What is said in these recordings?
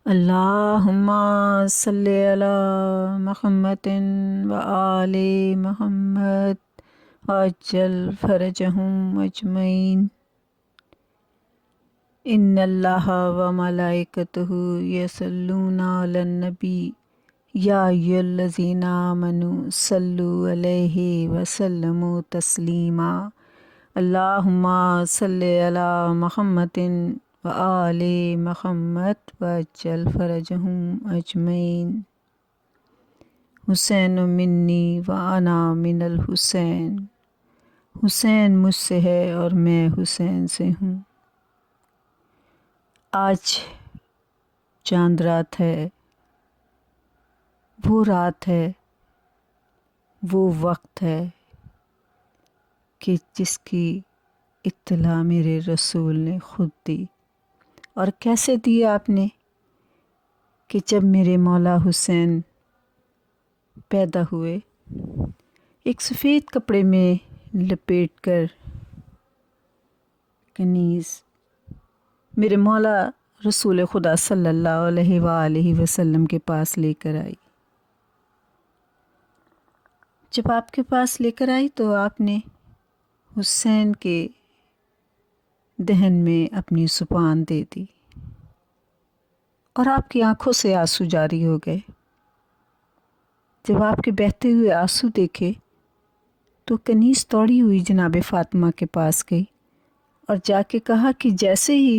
اللہم صلی علی محمد و آل محمد عجل فرجہم اجمعین۔ ان اللہ و ملائکتہ یصلون علی النبی یا ایھا الذین آمنوا صلوا علیہ وسلموا تسلیما۔ اللہم صلی علی محمد و آل محمد وعجل فرجہم اجمعین۔ حسین منی و انا من الحسین، حسین مجھ سے ہے اور میں حسین سے ہوں۔ آج چاند رات ہے، وہ رات ہے، وہ وقت ہے کہ جس کی اطلاع میرے رسول نے خود دی۔ اور کیسے دی آپ نے؟ کہ جب میرے مولا حسین پیدا ہوئے، ایک سفید کپڑے میں لپیٹ کر کنیز میرے مولا رسول خدا صلی اللہ علیہ وآلہ وسلم کے پاس لے کر آئی۔ جب آپ کے پاس لے کر آئی تو آپ نے حسین کے دہن میں اپنی زبان دے دی اور آپ کی آنکھوں سے آنسو جاری ہو گئے۔ جب آپ کے بہتے ہوئے آنسو دیکھے تو کنیز دوڑی ہوئی جناب فاطمہ کے پاس گئی اور جا کے کہا کہ جیسے ہی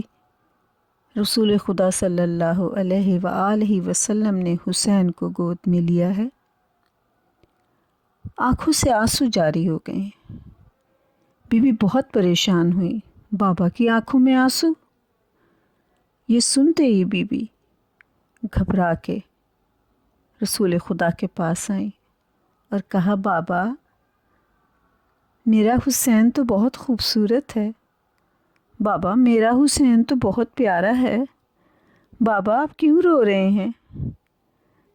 رسول خدا صلی اللہ علیہ وآلہ وسلم نے حسین کو گود میں لیا ہے، آنکھوں سے آنسو جاری ہو گئے۔ بی بی بہت پریشان ہوئی، بابا کی آنکھوں میں آنسو؟ یہ سنتے ہی بی بی گھبرا کے رسول خدا کے پاس آئیں اور کہا، بابا میرا حسین تو بہت خوبصورت ہے، بابا میرا حسین تو بہت پیارا ہے، بابا آپ کیوں رو رہے ہیں؟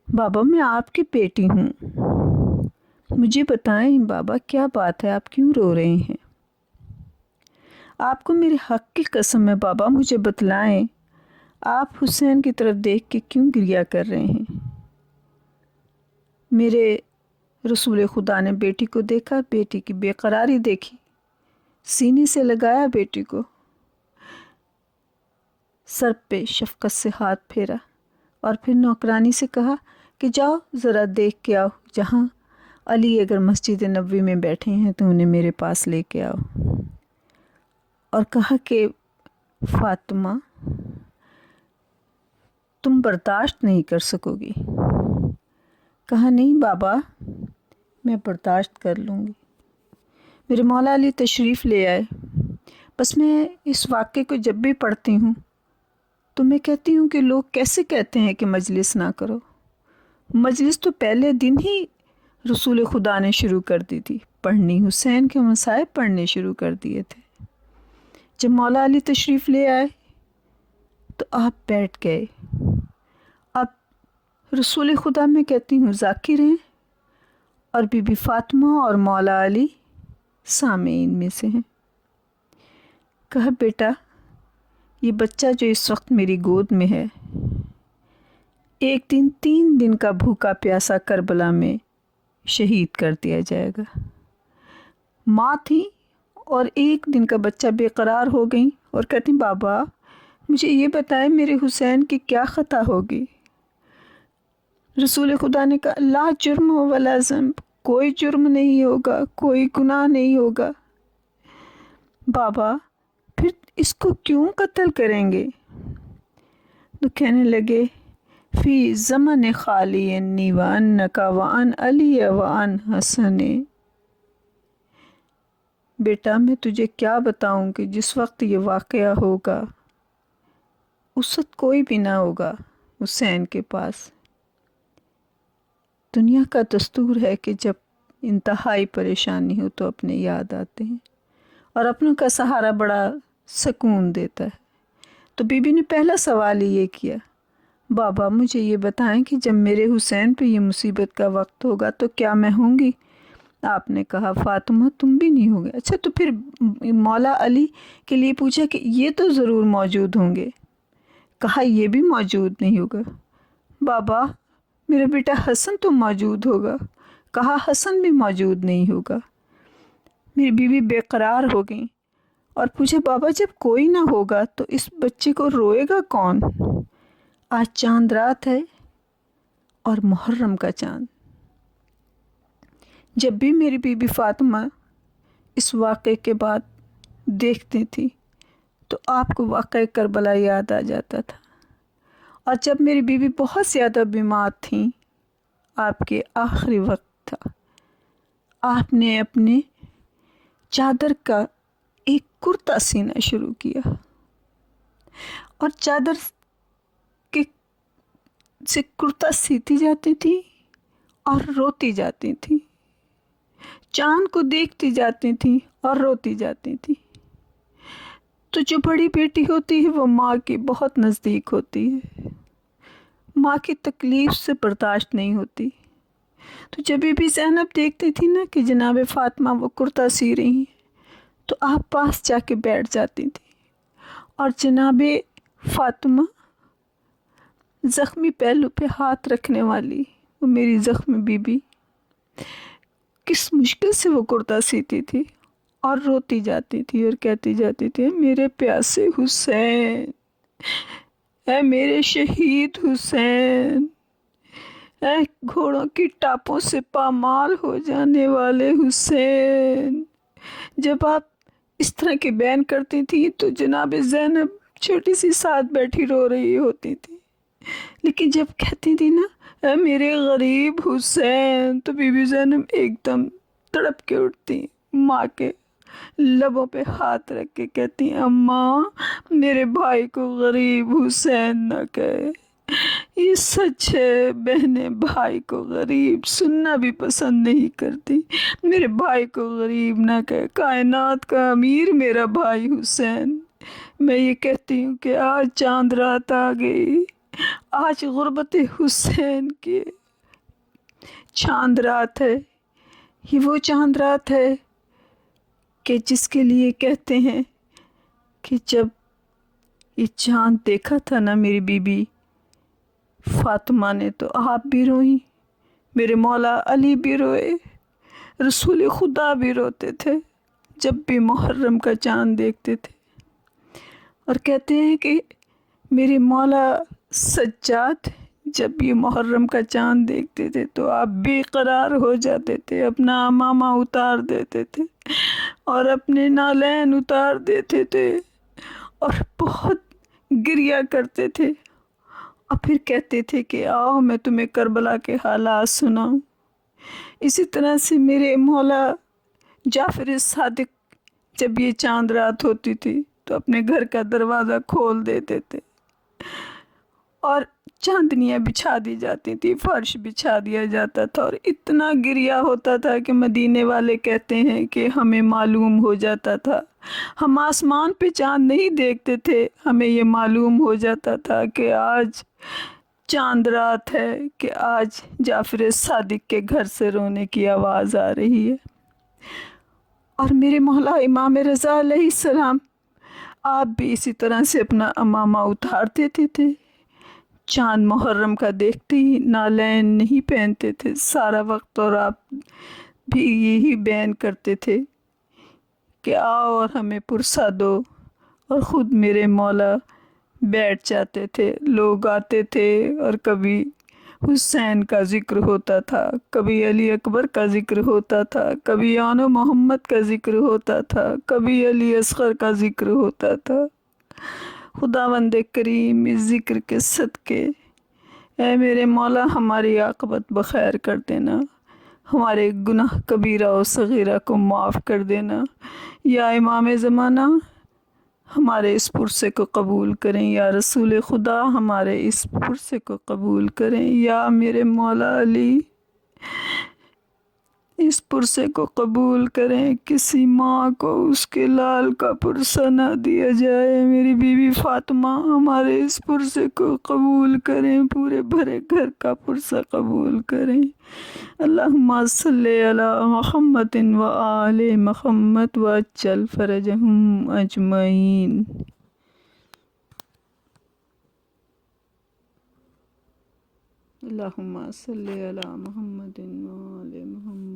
بابا میں آپ کی بیٹی ہوں، مجھے بتائیں بابا کیا بات ہے، آپ کیوں رو رہے ہیں؟ آپ کو میرے حق کی قسم ہے بابا، مجھے بتلائیں آپ حسین کی طرف دیکھ کے کیوں گریہ کر رہے ہیں؟ میرے رسول خدا نے بیٹی کو دیکھا، بیٹی کی بے قراری دیکھی، سینے سے لگایا بیٹی کو، سر پہ شفقت سے ہاتھ پھیرا اور پھر نوکرانی سے کہا کہ جاؤ ذرا دیکھ کے آؤ، جہاں علی اگر مسجد نبوی میں بیٹھے ہیں تو انہیں میرے پاس لے کے آؤ۔ اور کہا کہ فاطمہ تم برداشت نہیں کر سکو گی۔ کہا نہیں بابا میں برداشت کر لوں گی۔ میرے مولا علی تشریف لے آئے، بس میں اس واقعے کو جب بھی پڑھتی ہوں تو میں کہتی ہوں کہ لوگ کیسے کہتے ہیں کہ مجلس نہ کرو۔ مجلس تو پہلے دن ہی رسول خدا نے شروع کر دی تھی، پڑھنی حسین کے مصائب پڑھنے شروع کر دیے تھے۔ جب مولا علی تشریف لے آئے تو آپ بیٹھ گئے۔ اب رسول خدا میں کہتی ہوں ذاکر ہیں اور بی بی فاطمہ اور مولا علی سامعین میں سے ہیں۔ کہا بیٹا یہ بچہ جو اس وقت میری گود میں ہے، ایک دن 3 دن کا بھوکا پیاسا کربلا میں شہید کر دیا جائے گا۔ ماں تھی اور 1 دن کا بچہ بے قرار ہو گئی اور کہتی بابا مجھے یہ بتائے میرے حسین کی کیا خطا ہوگی؟ رسول خدا نے کہا لا جرم ولا ذنب، کوئی جرم نہیں ہوگا، کوئی گناہ نہیں ہوگا۔ بابا پھر اس کو کیوں قتل کریں گے؟ تو کہنے لگے فی زمن خالی انی وانک وان علی وان حسن۔ بیٹا میں تجھے کیا بتاؤں کہ جس وقت یہ واقعہ ہوگا اس وقت کوئی بھی نہ ہوگا حسین کے پاس۔ دنیا کا دستور ہے کہ جب انتہائی پریشانی ہو تو اپنے یاد آتے ہیں اور اپنوں کا سہارا بڑا سکون دیتا ہے۔ تو بی بی نے پہلا سوال ہی یہ کیا، بابا مجھے یہ بتائیں کہ جب میرے حسین پہ یہ مصیبت کا وقت ہوگا تو کیا میں ہوں گی؟ آپ نے کہا فاطمہ تم بھی نہیں ہوگے۔ اچھا تو پھر مولا علی کے لیے پوچھا کہ یہ تو ضرور موجود ہوں گے۔ کہا یہ بھی موجود نہیں ہوگا۔ بابا میرا بیٹا حسن تو موجود ہوگا، کہا حسن بھی موجود نہیں ہوگا۔ میری بیوی بے قرار ہو گئی اور پوچھا بابا جب کوئی نہ ہوگا تو اس بچے کو روئے گا کون؟ آج چاند رات ہے اور محرم کا چاند۔ جب بھی میری بیوی فاطمہ اس واقعے کے بعد دیکھتی تھی تو آپ کو واقعہ کربلا یاد آ جاتا تھا۔ اور جب میری بیوی بہت زیادہ بیمار تھیں، آپ کے آخری وقت تھا، آپ نے اپنے چادر کا ایک کرتا سینا شروع کیا اور چادر کے سے کرتا سیتی جاتی تھی اور روتی جاتی تھی، چاند کو دیکھتی جاتی تھی اور روتی جاتی تھی۔ تو جو بڑی بیٹی ہوتی ہے وہ ماں کے بہت نزدیک ہوتی ہے، ماں کی تکلیف سے برداشت نہیں ہوتی۔ تو جب بھی زینب دیکھتی تھی نا کہ جناب فاطمہ وہ کرتا سی رہی ہیں تو آپ پاس جا کے بیٹھ جاتی تھی اور جناب فاطمہ زخمی پہلو پہ ہاتھ رکھنے والی وہ میری زخمی بی بی کس مشکل سے وہ کرتا سیتی تھی اور روتی جاتی تھی اور کہتی جاتی تھی میرے پیاسے حسین، اے میرے شہید حسین، اے گھوڑوں کی ٹاپوں سے پامال ہو جانے والے حسین۔ جب آپ اس طرح کی بیان کرتی تھی تو جناب زینب چھوٹی سی ساتھ بیٹھی رو رہی ہوتی تھی، لیکن جب کہتی تھی نا اے میرے غریب حسین تو بی بی زینب ایک دم تڑپ کے اٹھتی، ماں کے لبوں پہ ہاتھ رکھ کے کہتی اماں میرے بھائی کو غریب حسین نہ کہے، یہ سچ ہے، بہنیں بھائی کو غریب سننا بھی پسند نہیں کرتی، میرے بھائی کو غریب نہ کہے، کائنات کا امیر میرا بھائی حسین۔ میں یہ کہتی ہوں کہ آج چاند رات آ گئی، آج غربت حسین کی چاند رات ہے، یہ وہ چاند رات ہے کہ جس کے لیے کہتے ہیں کہ جب یہ چاند دیکھا تھا نا میری بی بی فاطمہ نے تو آپ بھی روئیں، میرے مولا علی بھی روئے، رسول خدا بھی روتے تھے جب بھی محرم کا چاند دیکھتے تھے، اور کہتے ہیں کہ میرے مولا سجاد جب بھی محرم کا چاند دیکھتے تھے تو آپ بے قرار ہو جاتے تھے، اپنا امامہ اتار دیتے تھے اور اپنے نالین اتار دیتے تھے اور بہت گریہ کرتے تھے، اور پھر کہتے تھے کہ آؤ میں تمہیں کربلا کے حالات سناؤں۔ اسی طرح سے میرے مولا جعفر صادق جب یہ چاند رات ہوتی تھی تو اپنے گھر کا دروازہ کھول دیتے تھے اور چاندنیاں بچھا دی جاتی تھی، فرش بچھا دیا جاتا تھا اور اتنا گریہ ہوتا تھا کہ مدینے والے کہتے ہیں کہ ہمیں معلوم ہو جاتا تھا، ہم آسمان پہ چاند نہیں دیکھتے تھے، ہمیں یہ معلوم ہو جاتا تھا کہ آج چاند رات ہے، کہ آج جعفر صادق کے گھر سے رونے کی آواز آ رہی ہے۔ اور میرے مولا امام رضا علیہ السلام آپ بھی اسی طرح سے اپنا امامہ اتار دیتے تھے، چاند محرم کا دیکھتے ہی نالین نہیں پہنتے تھے سارا وقت، اور آپ بھی یہی بیان کرتے تھے کہ آؤ اور ہمیں پرسہ دو، اور خود میرے مولا بیٹھ جاتے تھے، لوگ آتے تھے اور کبھی حسین کا ذکر ہوتا تھا، کبھی علی اکبر کا ذکر ہوتا تھا، کبھی آن محمد کا ذکر ہوتا تھا، کبھی علی اصغر کا ذکر ہوتا تھا۔ خداوند کریم اس ذکر کے صدقے اے میرے مولا ہماری عاقبت بخیر کر دینا، ہمارے گناہ کبیرہ و صغیرہ کو معاف کر دینا، یا امام زمانہ ہمارے اس پرسے کو قبول کریں، یا رسول خدا ہمارے اس پرسے کو قبول کریں، یا میرے مولا علی اس پرسے کو قبول کریں، کسی ماں کو اس کے لال کا پرسہ نہ دیا جائے، میری بیوی فاطمہ ہمارے اس پرسے کو قبول کریں، پورے بھرے گھر کا پرسہ قبول کریں۔ اللہم صلی علی محمد و آل محمد وعجل فرجہم اجمعین۔ اللہم صلی علی محمد و آل محمد.